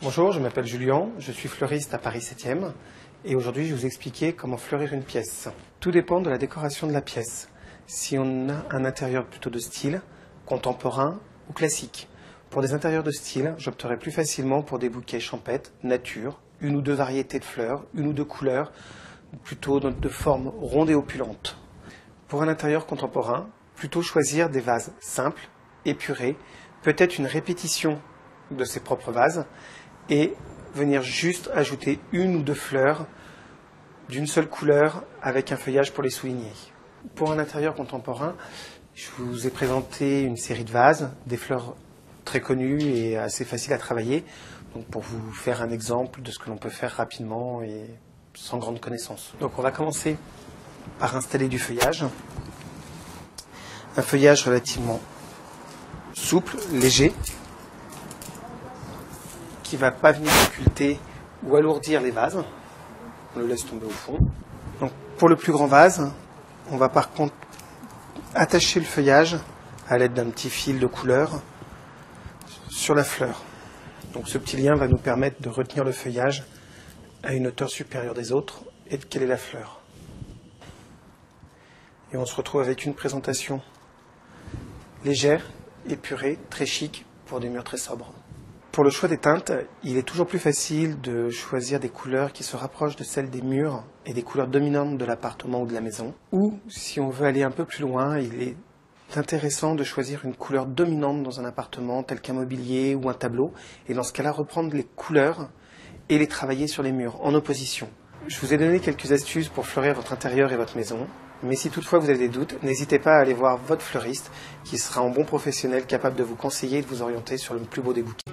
Bonjour, je m'appelle Julien, je suis fleuriste à Paris 7e et aujourd'hui je vais vous expliquer comment fleurir une pièce. Tout dépend de la décoration de la pièce. Si on a un intérieur plutôt de style, contemporain ou classique. Pour des intérieurs de style, j'opterai plus facilement pour des bouquets champêtres, nature, une ou deux variétés de fleurs, une ou deux couleurs, plutôt de forme ronde et opulente. Pour un intérieur contemporain, plutôt choisir des vases simples, épurés, peut-être une répétition de ses propres vases, et venir juste ajouter une ou deux fleurs d'une seule couleur avec un feuillage pour les souligner. Pour un intérieur contemporain, je vous ai présenté une série de vases, des fleurs très connues et assez faciles à travailler, donc pour vous faire un exemple de ce que l'on peut faire rapidement et sans grande connaissance. Donc on va commencer par installer du feuillage. Un feuillage relativement souple, léger, qui ne va pas venir occulter ou alourdir les vases. On le laisse tomber au fond. Donc, pour le plus grand vase, on va par contre attacher le feuillage à l'aide d'un petit fil de couleur sur la fleur. Donc ce petit lien va nous permettre de retenir le feuillage à une hauteur supérieure des autres et de caler la fleur. Et on se retrouve avec une présentation légère, épurée, très chic pour des murs très sobres. Pour le choix des teintes, il est toujours plus facile de choisir des couleurs qui se rapprochent de celles des murs et des couleurs dominantes de l'appartement ou de la maison. Ou, si on veut aller un peu plus loin, il est intéressant de choisir une couleur dominante dans un appartement, tel qu'un mobilier ou un tableau, et dans ce cas-là, reprendre les couleurs et les travailler sur les murs, en opposition. Je vous ai donné quelques astuces pour fleurir votre intérieur et votre maison, mais si toutefois vous avez des doutes, n'hésitez pas à aller voir votre fleuriste, qui sera un bon professionnel capable de vous conseiller et de vous orienter sur le plus beau des bouquets.